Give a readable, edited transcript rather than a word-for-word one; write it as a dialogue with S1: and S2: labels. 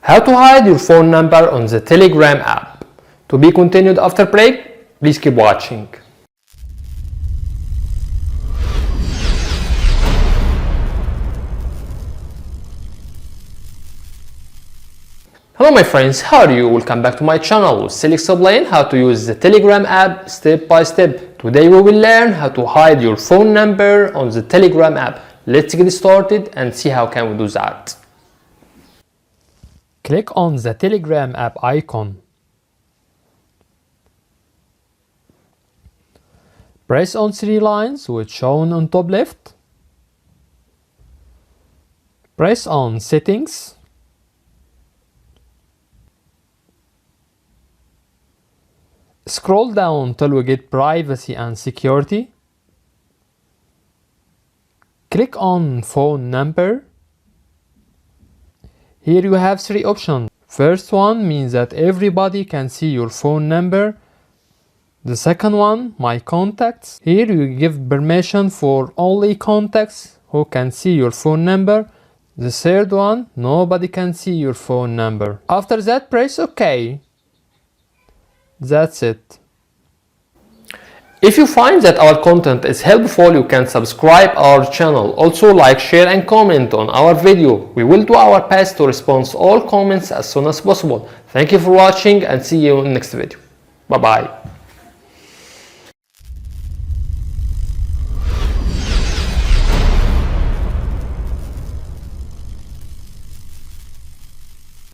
S1: How to hide your phone number on the Telegram app. To be continued after break, please keep watching. Hello my friends, how are you? Welcome back to my channel. We'll explain how to use the Telegram app step by step. Today we will learn how to hide your phone number on the Telegram app. Let's get started and see how can we do that. Click on the Telegram app icon. Press on three lines which shown on top left. Press on Settings. Scroll down till we get Privacy and Security. Click on Phone Number. Here you have three options. First one means that everybody can see your phone number. The second one, My Contacts. Here you give permission for only contacts who can see your phone number. The third one, nobody can see your phone number. After that, press OK. That's it. If you find that our content is helpful, you can subscribe our channel. Also like, share and comment on our video. We will do our best to respond to all comments as soon as possible. Thank you for watching and see you in the next video. Bye bye.